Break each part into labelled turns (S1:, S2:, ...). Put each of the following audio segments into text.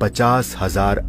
S1: 50,000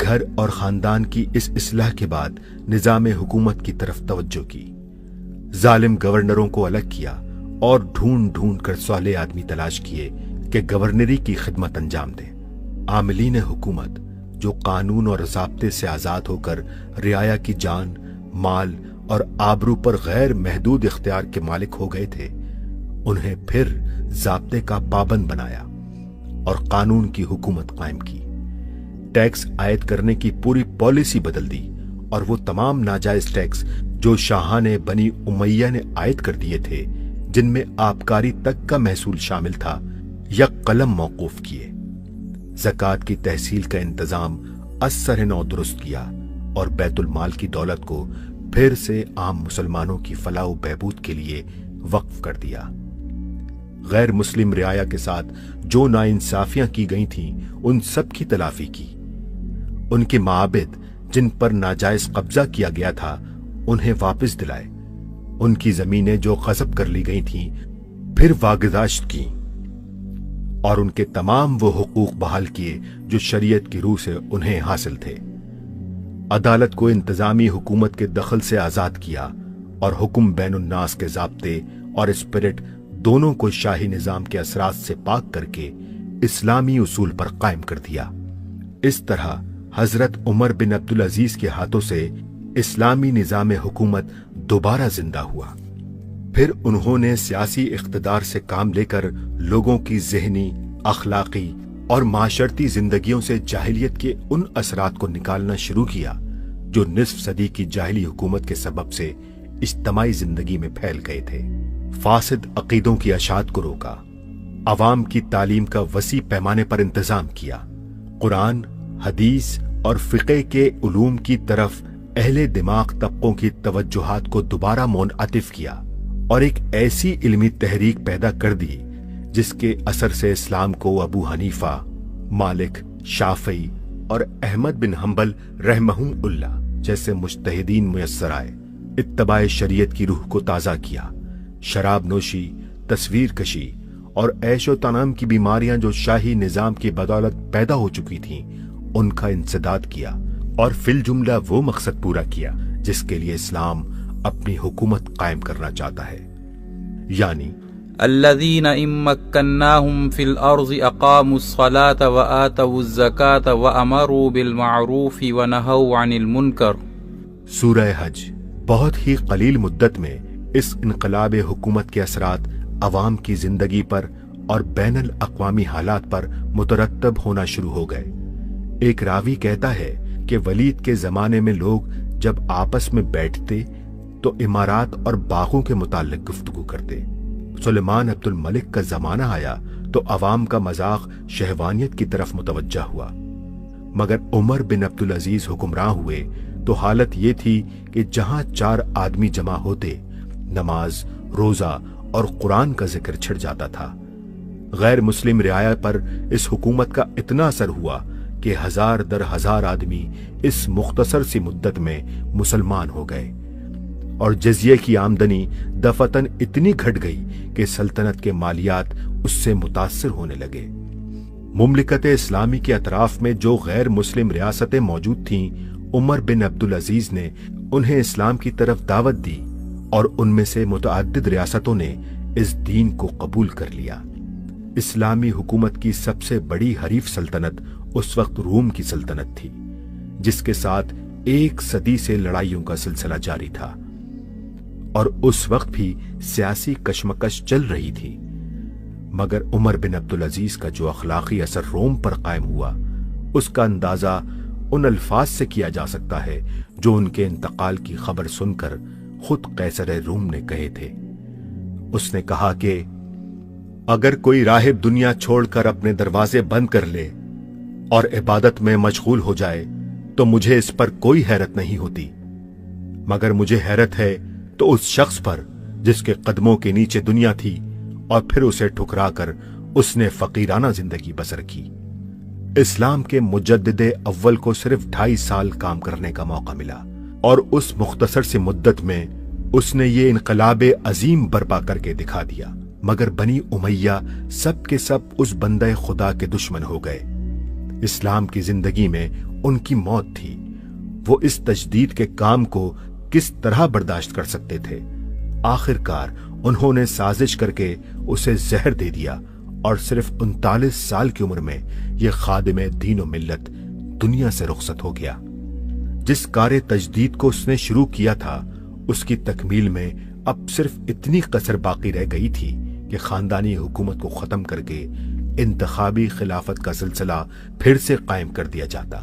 S1: گھر اور خاندان کی اس اصلاح کے بعد نظام حکومت کی طرف توجہ کی، ظالم گورنروں کو الگ کیا اور ڈھونڈ ڈھونڈ کر صالح آدمی تلاش کیے کہ گورنری کی خدمت انجام دیں۔ عاملین حکومت جو قانون اور ضابطے سے آزاد ہو کر رعایا کی جان، مال اور آبرو پر غیر محدود اختیار کے مالک ہو گئے تھے، انہیں پھر ضابطے کا پابند بنایا اور قانون کی حکومت قائم کی۔ ٹیکس عائد کرنے کی پوری پالیسی بدل دی اور وہ تمام ناجائز ٹیکس جو شاہان بنی امیہ نے عائد کر دیے تھے، جن میں آبکاری تک کا محصول شامل تھا، یک قلم موقوف کیے۔ زکوٰۃ کی تحصیل کا انتظام از سر نو درست کیا اور بیت المال کی دولت کو پھر سے عام مسلمانوں کی فلاح و بہبود کے لیے وقف کر دیا۔ غیر مسلم رعایا کے ساتھ جو ناانصافیاں کی گئی تھیں، ان سب کی تلافی کی۔ ان کے معابد جن پر ناجائز قبضہ کیا گیا تھا، انہیں واپس دلائے۔ ان کی زمینیں جو غصب کر لی گئی تھیں، پھر واگزاشت کی اور ان کے تمام وہ حقوق بحال کیے جو شریعت کی روح سے انہیں حاصل تھے۔ عدالت کو انتظامی حکومت کے دخل سے آزاد کیا اور حکم بین الناس کے ضابطے اور اسپرٹ دونوں کو شاہی نظام کے اثرات سے پاک کر کے اسلامی اصول پر قائم کر دیا۔ اس طرح حضرت عمر بن عبدالعزیز کے ہاتھوں سے اسلامی نظام حکومت دوبارہ زندہ ہوا۔ پھر انہوں نے سیاسی اقتدار سے کام لے کر لوگوں کی ذہنی، اخلاقی اور معاشرتی زندگیوں سے جاہلیت کے ان اثرات کو نکالنا شروع کیا جو نصف صدی کی جاہلی حکومت کے سبب سے اجتماعی زندگی میں پھیل گئے تھے۔ فاسد عقیدوں کی اشاعت کو روکا، عوام کی تعلیم کا وسیع پیمانے پر انتظام کیا، قرآن، حدیث اور فقہ کے علوم کی طرف اہل دماغ طبقوں کی توجہات کو دوبارہ منعطف کیا اور ایک ایسی علمی تحریک پیدا کر دی جس کے اثر سے اسلام کو ابو حنیفہ، مالک، شافعی اور احمد بن حنبل رحمہم اللہ جیسے مجتہدین میسر آئے۔ اتباع شریعت کی روح کو تازہ کیا، شراب نوشی، تصویر کشی اور عیش و تنام کی بیماریاں جو شاہی نظام کی بدولت پیدا ہو چکی تھیں، ان کا انسداد کیا اور فی الجملہ وہ مقصد پورا کیا جس کے لیے اسلام اپنی حکومت قائم کرنا چاہتا ہے، یعنی
S2: الذين إن مكناهم في الأرض أقاموا الصلاة وآتوا الزكاة وأمروا بالمعروف ونهوا عن المنكر۔
S1: سورہ حج۔ بہت ہی قلیل مدت میں اس انقلاب حکومت کے اثرات عوام کی زندگی پر اور بین الاقوامی حالات پر مترتب ہونا شروع ہو گئے۔ ایک راوی کہتا ہے کہ ولید کے زمانے میں لوگ جب آپس میں بیٹھتے تو امارات اور باغوں کے متعلق گفتگو کرتے۔ سلیمان عبد الملک کا زمانہ آیا تو عوام کا مذاق شہوانیت کی طرف متوجہ ہوا، مگر عمر بن عبدالعزیز حکمراں ہوئے تو حالت یہ تھی کہ جہاں 4 آدمی جمع ہوتے، نماز، روزہ اور قرآن کا ذکر چھڑ جاتا تھا۔ غیر مسلم رعایا پر اس حکومت کا اتنا اثر ہوا کہ 1000 در 1000 آدمی اس مختصر سی مدت میں مسلمان ہو گئے، اور جزیے کی آمدنی دفعتاً اتنی گھٹ گئی کہ سلطنت کے مالیات اس سے متاثر ہونے لگے۔ مملکت اسلامی کے اطراف میں جو غیر مسلم ریاستیں موجود تھیں، عمر بن عبدالعزیز نے انہیں اسلام کی طرف دعوت دی اور ان میں سے متعدد ریاستوں نے اس دین کو قبول کر لیا۔ اسلامی حکومت کی سب سے بڑی حریف سلطنت اس وقت روم کی سلطنت تھی، جس کے ساتھ 1 صدی سے لڑائیوں کا سلسلہ جاری تھا، اور اس وقت بھی سیاسی کشمکش چل رہی تھی۔ مگر عمر بن عبدالعزیز کا جو اخلاقی اثر روم پر قائم ہوا، اس کا اندازہ ان الفاظ سے کیا جا سکتا ہے جو ان کے انتقال کی خبر سن کر خود قیصر روم نے کہے تھے۔ اس نے کہا کہ اگر کوئی راہب دنیا چھوڑ کر اپنے دروازے بند کر لے اور عبادت میں مشغول ہو جائے تو مجھے اس پر کوئی حیرت نہیں ہوتی، مگر مجھے حیرت ہے تو اس شخص پر جس کے قدموں کے نیچے دنیا تھی اور پھر اسے ٹھکرا کر اس نے فقیرانہ زندگی بسر کی۔ اسلام کے مجدد اول کو صرف 2.5 سال کام کرنے کا موقع ملا، اور اس مختصر سی مدت میں اس نے یہ انقلاب عظیم برپا کر کے دکھا دیا، مگر بنی امیہ سب کے سب اس بندہ خدا کے دشمن ہو گئے۔ اسلام کی زندگی میں ان کی موت تھی، وہ اس تجدید کے کام کو کس طرح برداشت کر سکتے تھے؟ آخر کار انہوں نے سازش کر کے اسے زہر دے دیا اور صرف 39 سال کی عمر میں یہ خادم دین و ملت دنیا سے رخصت ہو گیا۔ جس کار تجدید کو اس نے شروع کیا تھا، اس کی تکمیل میں اب صرف اتنی کسر باقی رہ گئی تھی کہ خاندانی حکومت کو ختم کر کے انتخابی خلافت کا سلسلہ پھر سے قائم کر دیا جاتا۔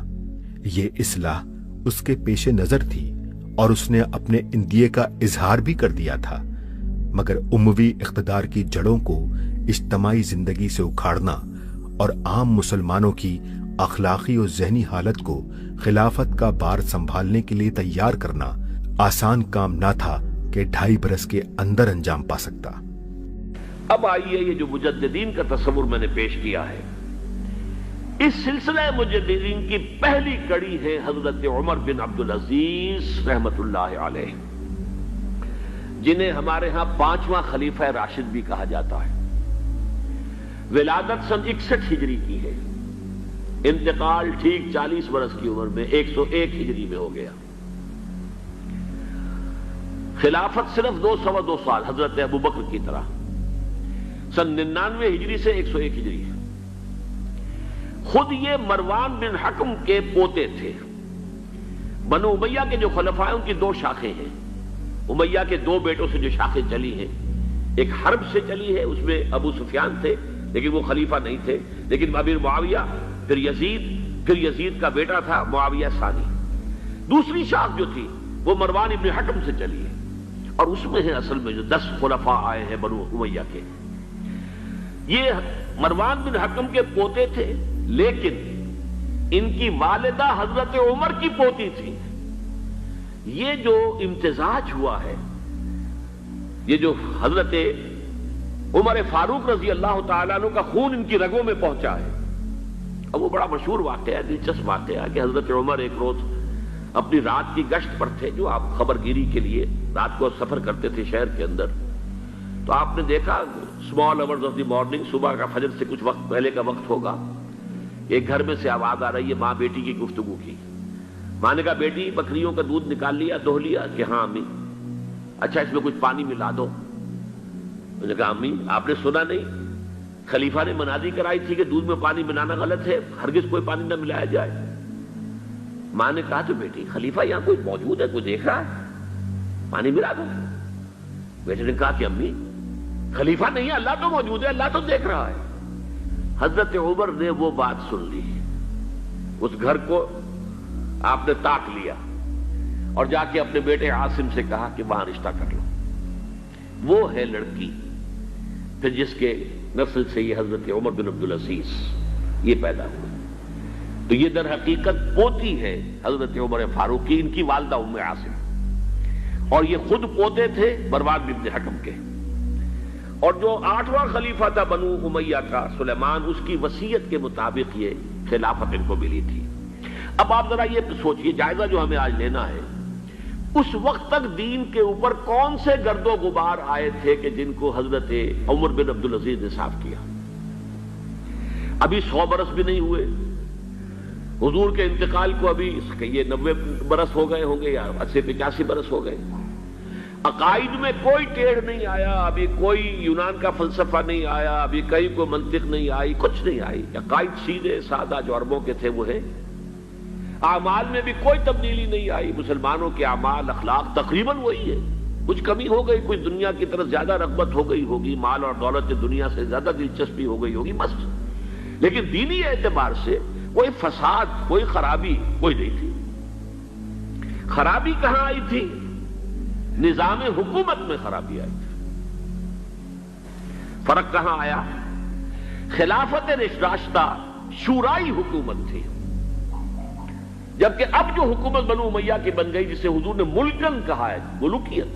S1: یہ اصلاح اس کے پیش نظر تھی اور اس نے اپنے اندیے کا اظہار بھی کر دیا تھا، مگر اموی اقتدار کی جڑوں کو اجتماعی زندگی سے اکھاڑنا اور عام مسلمانوں کی اخلاقی اور ذہنی حالت کو خلافت کا بار سنبھالنے کے لیے تیار کرنا آسان کام نہ تھا کہ 2.5 برس کے اندر انجام پا سکتا۔
S3: اب آئیے یہ جو مجددین کا تصور میں نے پیش کیا ہے، اس سلسلہ مجددین کی پہلی کڑی ہے حضرت عمر بن عبدالعزیز رحمت اللہ علیہ، جنہیں ہمارے ہاں 5واں خلیفہ راشد بھی کہا جاتا ہے۔ ولادت سن 61 ہجری کی ہے، انتقال ٹھیک 40 برس کی عمر میں 101 ہجری میں ہو گیا۔ خلافت صرف 2 سال حضرت ابوبکر کی طرح، سن 99 ہجری سے 101 ہجری ہے۔ خود یہ مروان بن حکم کے پوتے تھے۔ بنو امیہ کے جو خلفاء ہیں ان کی 2 شاخیں ہیں، امیہ کے 2 بیٹوں سے جو شاخیں چلی ہیں، ایک حرب سے چلی ہے، اس میں ابو سفیان تھے لیکن وہ خلیفہ نہیں تھے، لیکن امیر معاویہ، پھر یزید کا بیٹا تھا معاویہ ثانی۔ دوسری شاخ جو تھی وہ مروان ابن حکم سے چلی ہے، اور اس میں ہے اصل میں جو 10 خلفاء آئے ہیں بنو امیہ کے۔ یہ مروان بن حکم کے پوتے تھے، لیکن ان کی والدہ حضرت عمر کی پوتی تھی۔ یہ جو امتزاج ہوا ہے، یہ جو حضرت عمر فاروق رضی اللہ تعالیٰ عنہ کا خون ان کی رگوں میں پہنچا ہے، اب وہ بڑا مشہور واقعہ ہے، دلچسپ واقعہ ہے کہ حضرت عمر ایک روز اپنی رات کی گشت پر تھے، جو آپ خبر گیری کے لیے رات کو سفر کرتے تھے شہر کے اندر، تو آپ نے دیکھا small hours of the morning, صبح کا فجر سے کچھ وقت پہلے کا وقت ہوگا، ایک گھر میں سے آواز آ رہی ہے ماں بیٹی کی گفتگو کی۔ ماں نے کہا بیٹی بکریوں کا دودھ نکال لیا، دہو لیا؟ کہ ہاں امی۔ اچھا اس میں کچھ پانی ملا دو۔ میں نے کہا امی آپ نے سنا نہیں، خلیفہ نے منادی کرائی تھی کہ دودھ میں پانی ملانا غلط ہے، ہرگز کوئی پانی نہ ملایا جائے۔ ماں نے کہا تو بیٹی خلیفہ یہاں کوئی موجود ہے، کوئی دیکھ رہا ہے، پانی ملا دو۔ بیٹے نے کہا کہ امی خلیفہ نہیں ہے، اللہ تو موجود ہے، اللہ تو دیکھ رہا ہے۔ حضرت عمر نے وہ بات سن لی، اس گھر کو آپ نے تاک لیا اور جا کے اپنے بیٹے عاصم سے کہا کہ وہاں رشتہ کر لو۔ وہ ہے لڑکی پھر جس کے نسل سے یہ حضرت عمر بن عبدالعزیز یہ پیدا ہوا۔ تو یہ در حقیقت پوتی ہے حضرت عمر فاروق کی، ان کی والدہ ام عاصم، اور یہ خود پوتے تھے مروان بن حکم کے۔ اور جو 8واں خلیفہ تھا بنو امیہ کا سلیمان، اس کی وصیت کے مطابق یہ خلافت ان کو ملی تھی۔ اب آپ ذرا یہ سوچئے، جائزہ جو ہمیں آج لینا ہے، اس وقت تک دین کے اوپر کون سے گرد و غبار آئے تھے کہ جن کو حضرت عمر بن عبدالعزیز نے صاف کیا؟ ابھی 100 برس بھی نہیں ہوئے حضور کے انتقال کو، ابھی یہ 90 برس ہو گئے ہوں گے یا 80-85 برس ہو گئے۔ عقائد میں کوئی ٹیڑھ نہیں آیا، ابھی کوئی یونان کا فلسفہ نہیں آیا، ابھی کہیں کوئی منطق نہیں آئی، کچھ نہیں آئی۔ عقائد سیدھے سادہ جو عربوں کے تھے وہ ہے۔ اعمال میں بھی کوئی تبدیلی نہیں آئی، مسلمانوں کے اعمال اخلاق تقریباً وہی ہے۔ کچھ کمی ہو گئی، کچھ دنیا کی طرف زیادہ رغبت ہو گئی ہوگی، مال اور دولت دنیا سے زیادہ دلچسپی ہو گئی ہوگی بس، لیکن دینی اعتبار سے کوئی فساد، کوئی خرابی کوئی نہیں تھی۔ خرابی کہاں آئی تھی؟ نظام حکومت میں خرابی آئی تھی۔ فرق کہاں آیا؟ خلافت راشدہ شورائی حکومت تھی، جبکہ اب جو حکومت بنو امیہ کی بن گئی، جسے حضور نے ملکن کہا ہے، ملوکیت،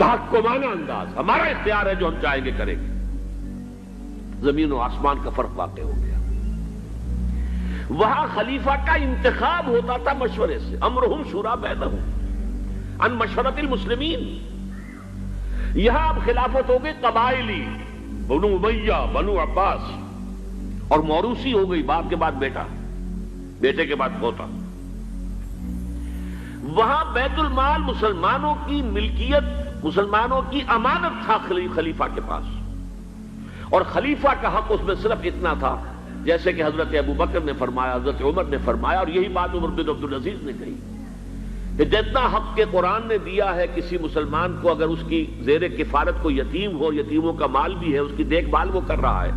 S3: تحکمانہ انداز، ہمارا اختیار ہے، جو ہم چاہیں گے کریں گے۔ زمین و آسمان کا فرق واقع ہو گیا۔ وہاں خلیفہ کا انتخاب ہوتا تھا مشورے سے، امرہم شورا بینہم ان مشورت المسلمین۔ یہاں اب خلافت ہو گئی قبائلی، بنو امیہ، بنو عباس، اور موروثی ہو گئی، باپ کے بعد بیٹا، بیٹے کے بعد پوتا. وہاں بیت المال مسلمانوں کی ملکیت، مسلمانوں کی امانت تھا خلیفہ کے پاس، اور خلیفہ کا حق اس میں صرف اتنا تھا جیسے کہ حضرت ابو بکر نے فرمایا، حضرت عمر نے فرمایا، اور یہی بات عمر بن عبدالعزیز نے کہی کہ جتنا حق کے قرآن نے دیا ہے کسی مسلمان کو، اگر اس کی زیر کفالت کو یتیم ہو، یتیموں کا مال بھی ہے، اس کی دیکھ بھال وہ کر رہا ہے،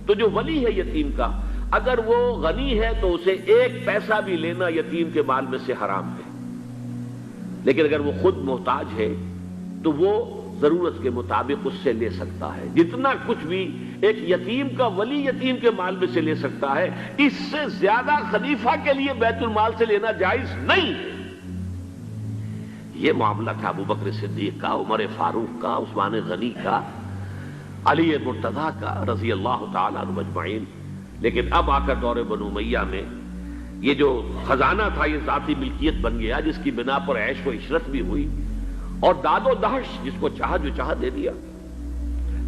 S3: تو جو ولی ہے یتیم کا، اگر وہ غنی ہے تو اسے ایک پیسہ بھی لینا یتیم کے مال میں سے حرام ہے، لیکن اگر وہ خود محتاج ہے تو وہ ضرورت کے مطابق اس سے لے سکتا ہے. جتنا کچھ بھی ایک یتیم کا ولی یتیم کے مال میں سے لے سکتا ہے، اس سے زیادہ خلیفہ کے لیے بیت المال سے لینا جائز نہیں. یہ معاملہ تھا ابو بکر صدیق کا، عمر فاروق کا، عثمان غنی کا، علی مرتضیٰ کا رضی اللہ تعالیٰ عنہ اجمعین. لیکن اب آ کر دور بنو امیہ میں یہ جو خزانہ تھا یہ ذاتی ملکیت بن گیا، جس کی بنا پر عیش و عشرت بھی ہوئی، اور داد و دہش، جس کو چاہا جو چاہا دے دیا،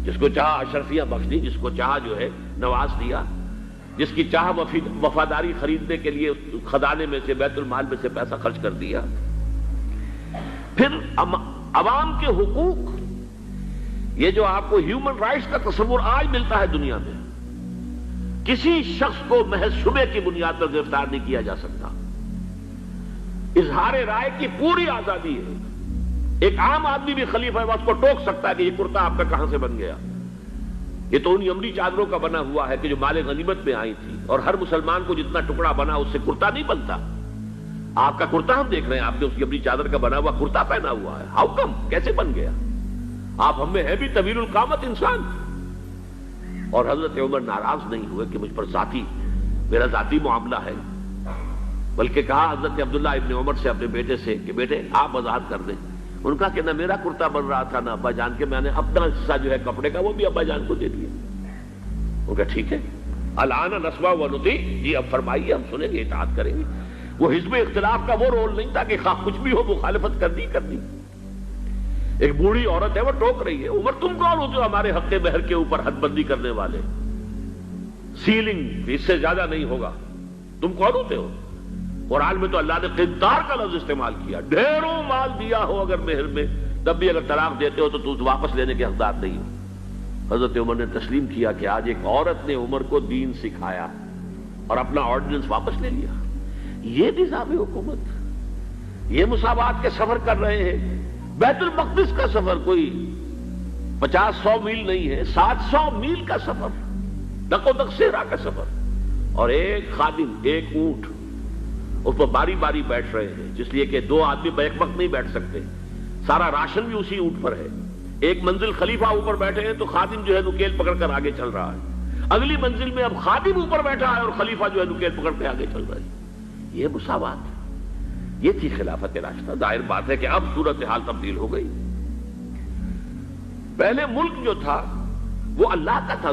S3: جس کو چاہا اشرفیہ بخش دی، جس کو چاہا جو ہے نواز دیا، جس کی چاہا وفاداری خریدنے کے لیے خزانے میں سے بیت المال میں سے پیسہ خرچ کر دیا. پھر عوام کے حقوق، یہ جو آپ کو ہیومن رائٹس کا تصور آج ملتا ہے دنیا میں، کسی شخص کو محض شبے کی بنیاد پر گرفتار نہیں کیا جا سکتا. اظہار رائے کی پوری آزادی ہے. ایک عام آدمی بھی خلیفہ ہے، اس کو ٹوک سکتا ہے کہ یہ کرتا آپ کا کہاں سے بن گیا. یہ تو ان یمنی چادروں کا بنا ہوا ہے کہ جو مال غنیمت میں آئی تھی، اور ہر مسلمان کو جتنا ٹکڑا بنا اس سے کرتا نہیں بنتا. آپ کا کرتا ہم دیکھ رہے ہیں، آپ نے اس یمنی چادر کا بنا ہوا کرتا پہنا ہوا ہے. ہاؤ کم، کیسے بن گیا؟ آپ ہم میں ہے بھی طویل القامت انسان. اور حضرت عمر ناراض نہیں ہوئے کہ مجھ پر میرا ذاتی معاملہ ہے، بلکہ کہا حضرت عبداللہ ابن عمر سے اپنے بیٹے سے کہ بیٹے آپ آزاد کر دیں. ان کا کہ نہ میرا کرتا بن رہا تھا نہ ابا جان کے، میں نے اپنا حصہ جو ہے کپڑے کا وہ بھی ابا جان کو دے دیا. ان کا ٹھیک ہے، الآن نسمع و نطیع، جی اب فرمائیے ہم سنیں گے، اطاعت کریں گے. وہ حزب اختلاف کا وہ رول نہیں تھا کہ خواہ کچھ بھی ہو مخالفت کرنی. ایک بوڑھی عورت ہے وہ ٹوک رہی ہے، عمر تم کون ہوتے ہو ہمارے حق مہر کے اوپر حد بندی کرنے والے؟ سیلنگ اس سے زیادہ نہیں ہوگا، تم کون ہوتے ہو؟ قرآن میں تو اللہ نے قنطار کا لفظ استعمال کیا. ڈھیروں مال دیا ہو اگر مہر میں، تب بھی اگر طلاق دیتے ہو تو تم واپس لینے کے حقدار نہیں ہو. حضرت عمر نے تسلیم کیا کہ آج ایک عورت نے عمر کو دین سکھایا اور اپنا آرڈیننس واپس لے لیا. یہ نظام حکومت، یہ مساوات کے سفر کر رہے ہیں. بیت المقدس کا سفر کوئی 50-100 میل نہیں ہے، 700 میل کا سفر، دق و دق صحرا کا سفر. اور ایک خادم، ایک اونٹ، اس پر باری باری بیٹھ رہے ہیں، جس لیے کہ 2 آدمی بیک وقت نہیں بیٹھ سکتے. سارا راشن بھی اسی اونٹ پر ہے. ایک منزل خلیفہ اوپر بیٹھے ہیں تو خادم جو ہے نکیل پکڑ کر آگے چل رہا ہے. اگلی منزل میں اب خادم اوپر بیٹھا ہے اور خلیفہ جو ہے نکیل پکڑ کے آگے چل رہا ہے. یہ مساوات، یہ تھی خلافت راشدہ. ظاہر بات ہے کہ اب صورتحال تبدیل ہو گئی. پہلے ملک جو تھا وہ اللہ کا تھا،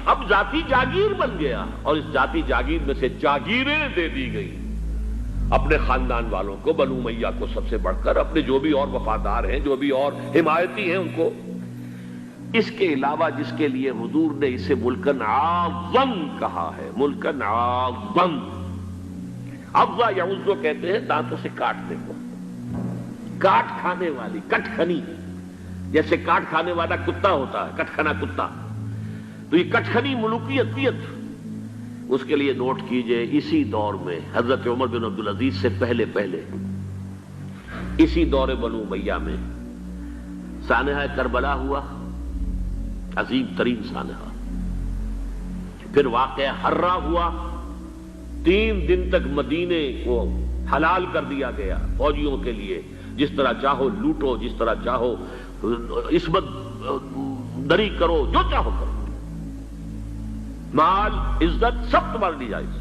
S3: اب ذاتی جاگیر بن گیا، اور اس ذاتی جاگیر میں سے جاگیریں دے دی گئی اپنے خاندان والوں کو، بنو امیہ کو سب سے بڑھ کر، اپنے جو بھی اور وفادار ہیں، جو بھی اور حمایتی ہیں ان کو. اس کے علاوہ جس کے لیے حضور نے اسے ملکن اعظم کہا ہے، ملکن اعظم. عضا یعضو کہتے ہیں دانتوں سے کاٹنے کو، کاٹ کھانے والی، کٹ کھنی، جیسے کاٹ کھانے والا کتا ہوتا ہے، کٹ کھنا کتا. تو یہ کٹ کھنی ملوکیت، اس کے لیے نوٹ کیجئے اسی دور میں حضرت عمر بن عبدالعزیز سے پہلے اسی دور بنو امیہ میں سانحہ کربلا ہوا، عظیم ترین سانحہ. پھر واقعہ حرہ ہوا، 3 دن تک مدینے کو حلال کر دیا گیا فوجیوں کے لیے، جس طرح چاہو لوٹو، جس طرح چاہو عصمت دری کرو، جو چاہو کرو، مال عزت سب تمہارے لیے جائز.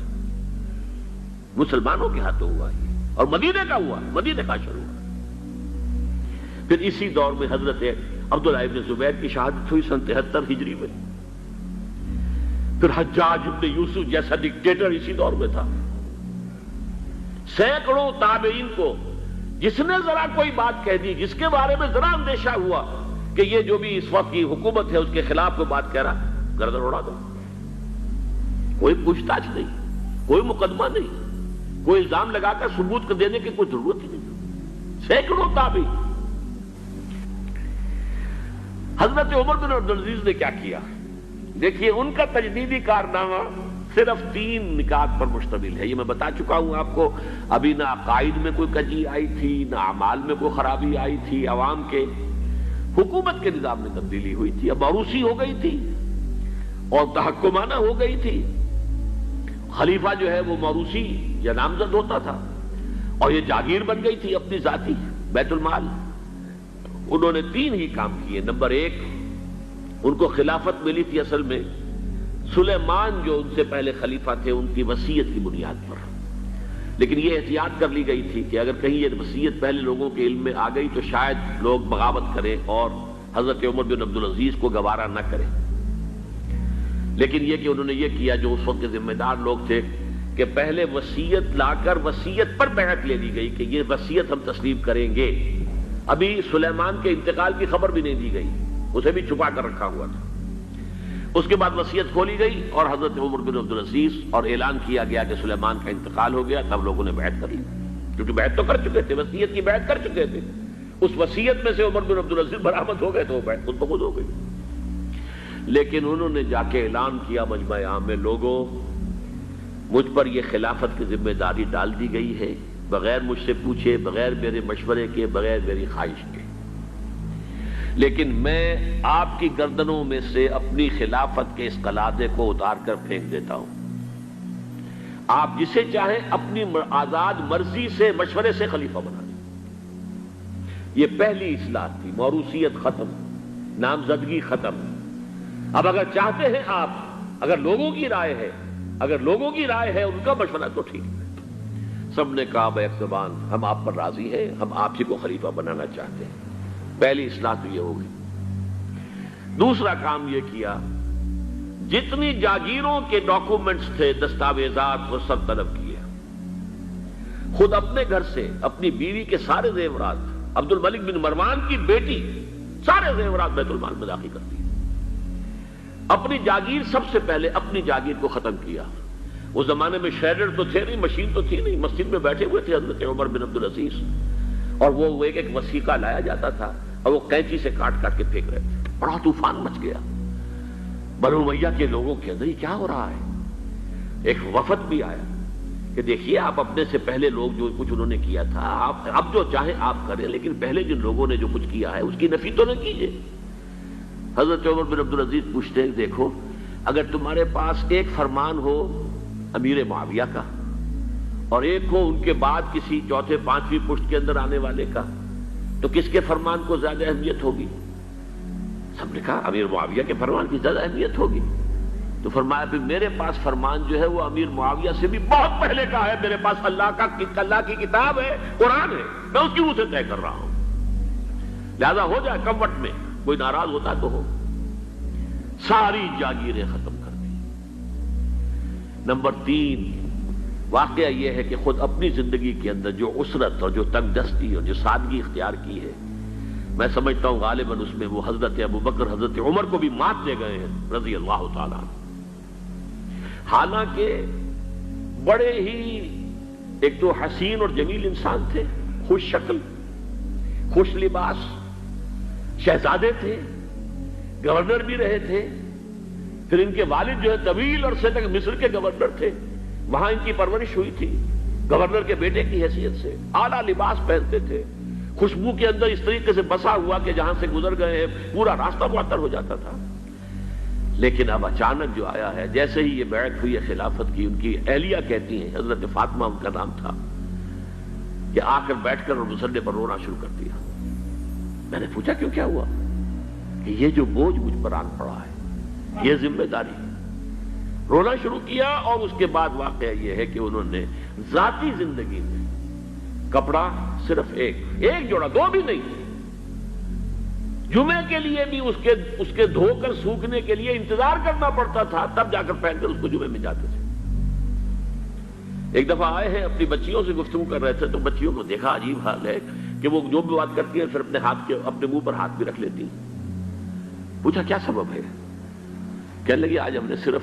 S3: مسلمانوں کے ہاتھوں ہوا یہ، اور مدینے کا ہوا، مدینے کا شروع ہوا. پھر اسی دور میں حضرت عبداللہ ابن زبیر کی شہادت ہوئی 73 ہجری میں. پھر حجاج ابن یوسف جیسا ڈکٹیٹر اسی دور میں تھا. سینکڑوں تابعین کو جس نے ذرا کوئی بات کہہ دی، جس کے بارے میں ذرا اندیشہ ہوا کہ یہ جو بھی اس وقت کی حکومت ہے اس کے خلاف کوئی بات کہہ رہا، گردن اڑا دو. کوئی پوچھ تاچھ نہیں، کوئی مقدمہ نہیں، کوئی الزام لگا کر ثبوت کر دینے کی کوئی ضرورت ہی نہیں، سینکڑوں تابعی۔ حضرت عمر بن عبدالعزیز نے کیا کیا؟ دیکھیے ان کا تجدیدی کارنامہ صرف 3 نکات پر مشتمل ہے، یہ میں بتا چکا ہوں آپ کو۔ ابھی نہ عقائد میں کوئی کجی آئی تھی، نہ اعمال میں کوئی خرابی آئی تھی، عوام کے حکومت کے نظام میں تبدیلی ہوئی تھی، اب موروثی ہو گئی تھی اور تحکمانہ ہو گئی تھی۔ خلیفہ جو ہے وہ موروثی یا نامزد ہوتا تھا، اور یہ جاگیر بن گئی تھی اپنی ذاتی بیت المال۔ انہوں نے 3 ہی کام کیے۔ نمبر 1، ان کو خلافت ملی تھی اصل میں سلیمان جو ان سے پہلے خلیفہ تھے ان کی وصیت کی بنیاد پر، لیکن یہ احتیاط کر لی گئی تھی کہ اگر کہیں یہ وصیت پہلے لوگوں کے علم میں آ گئی تو شاید لوگ بغاوت کریں اور حضرت عمر بن عبدالعزیز کو گوارا نہ کریں۔ لیکن یہ کہ انہوں نے یہ کیا جو اس وقت کے ذمہ دار لوگ تھے کہ پہلے وصیت لا کر وصیت پر بیعت لے لی گئی کہ یہ وصیت ہم تسلیم کریں گے۔ ابھی سلیمان کے انتقال کی خبر بھی نہیں دی گئی، اسے بھی چھپا کر رکھا ہوا تھا۔ اس کے بعد وصیت کھولی گئی اور حضرت عمر بن عبدالعزیز اور اعلان کیا گیا کہ سلیمان کا انتقال ہو گیا، تب لوگوں نے بیعت کر لی، کیونکہ بیعت تو کر چکے تھے، وصیت کی بیعت کر چکے تھے۔ اس وصیت میں سے عمر بن عبدالعزیز برآمد ہو گئے تو وہ بیعت خود بخود ہو گئی۔ لیکن انہوں نے جا کے اعلان کیا مجمع عام میں، لوگوں مجھ پر یہ خلافت کی ذمہ داری ڈال دی گئی ہے، بغیر مجھ سے پوچھے، بغیر میرے مشورے کے، بغیر میری خواہش کے، لیکن میں آپ کی گردنوں میں سے اپنی خلافت کے اس قلادے کو اتار کر پھینک دیتا ہوں۔ آپ جسے چاہیں اپنی آزاد مرضی سے مشورے سے خلیفہ بنا دیں۔ یہ پہلی اصلاح تھی، موروثیت ختم، نامزدگی ختم۔ اب اگر چاہتے ہیں آپ، اگر لوگوں کی رائے ہے ان کا مشورہ تو ٹھیک ہے۔ سب نے کہا بیک زبان ہم آپ پر راضی ہیں، ہم آپ ہی کو خلیفہ بنانا چاہتے ہیں۔ پہلی اصلاح تو یہ ہو گئی۔ دوسرا کام یہ کیا، جتنی جاگیروں کے ڈاکومنٹس تھے، دستاویزات، وہ سب طلب کیے۔ خود اپنے گھر سے اپنی بیوی کے سارے زیورات، عبد الملک بن مروان کی بیٹی سارے زیورات بیت المال میں داخل کر دیے۔ اپنی جاگیر سب سے پہلے اپنی جاگیر کو ختم کیا۔ اس زمانے میں شیڈر تو تھے نہیں، مشین تو تھی نہیں، مسجد میں بیٹھے ہوئے تھے حضرت عمر بن عبدالعزیز، اور وہ ایک ایک وثیقہ لایا جاتا تھا اور وہ قینچی سے کاٹ کاٹ کے پھینک رہے تھے۔ بڑا طوفان مچ گیا بنو امیہ کے لوگوں کے اندر، یہ کیا ہو رہا ہے؟ ایک وفد بھی آیا کہ دیکھیے آپ اپنے سے پہلے لوگ جو کچھ انہوں نے کیا تھا، آپ اب جو چاہیں آپ کریں، لیکن پہلے جن لوگوں نے جو کچھ کیا ہے اس کی نفی تو نہ کیجیے۔ حضرت عمر بن عبدالعزیز پوچھتے ہیں دیکھو اگر تمہارے پاس ایک فرمان ہو امیر معاویہ کا اور ایک ہو ان کے بعد کسی چوتھے پانچویں پشت کے اندر آنے والے کا، تو کس کے فرمان کو زیادہ اہمیت ہوگی؟ سب نے کہا امیر معاویہ کے فرمان کی زیادہ اہمیت ہوگی۔ تو فرمایا پھر میرے پاس فرمان جو ہے وہ امیر معاویہ سے بھی بہت پہلے کا ہے، میرے پاس اللہ کی کتاب ہے، قرآن ہے، میں اس کی روح سے طے کر رہا ہوں، لہذا ہو جائے کم وقت میں، کوئی ناراض ہوتا تو ہو۔ ساری جاگیریں ختم کر دی۔ نمبر 3، واقعہ یہ ہے کہ خود اپنی زندگی کے اندر جو عسرت اور جو تنگ دستی اور جو سادگی اختیار کی ہے، میں سمجھتا ہوں غالباً اس میں وہ حضرت ابو بکر حضرت عمر کو بھی مات دے گئے ہیں رضی اللہ تعالیٰ۔ حالانکہ بڑے ہی ایک تو حسین اور جمیل انسان تھے، خوش شکل، خوش لباس، شہزادے تھے، گورنر بھی رہے تھے، پھر ان کے والد جو ہے طویل عرصے تک مصر کے گورنر تھے، وہاں ان کی پرورش ہوئی تھی گورنر کے بیٹے کی حیثیت سے، اعلیٰ لباس پہنتے تھے، خوشبو کے اندر اس طریقے سے بسا ہوا کہ جہاں سے گزر گئے ہیں پورا راستہ معطر ہو جاتا تھا۔ لیکن اب اچانک جو آیا ہے، جیسے ہی یہ بیعت ہوئی ہے خلافت کی، ان کی اہلیہ کہتی ہیں، حضرت فاطمہ ان کا نام تھا، کہ آ کر بیٹھ کر اور مسلح پر رونا شروع کر دیا۔ میں نے پوچھا کیوں، کیا ہوا؟ کہ یہ جو بوجھ مجھ پر آن پڑا ہے، یہ ذمہ داری ہے۔ رونا شروع کیا، اور اس کے بعد واقعہ یہ ہے کہ انہوں نے ذاتی زندگی میں کپڑا صرف ایک جوڑا، 2 بھی نہیں، جمعے کے لیے بھی اس کے دھو کر سوکھنے کے لیے انتظار کرنا پڑتا تھا، تب جا کر پہن کر اس کو جمعے میں جاتے تھے۔ ایک دفعہ آئے ہیں، اپنی بچیوں سے گفتگو کر رہے تھے، تو بچیوں کو دیکھا عجیب حال ہے کہ وہ جو بھی بات کرتی ہیں پھر اپنے منہ پر ہاتھ بھی رکھ لیتی ہیں۔ پوچھا کیا سبب ہے؟ کہنے لگی آج ہم نے صرف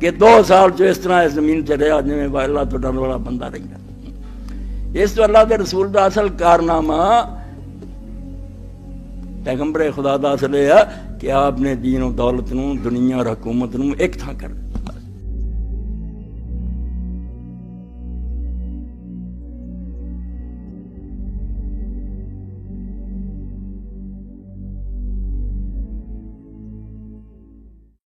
S4: کہ 2 سال جو اس طرح اس زمین سے رہا جی میں اللہ تو ڈرن والا بندہ رہا. اس تو اللہ کے رسول دا اصل کارنامہ پیغمبر خدا دا اصل ہے کہ آپ نے دین و دولت نو دنیا اور حکومت نو ایک تھا کر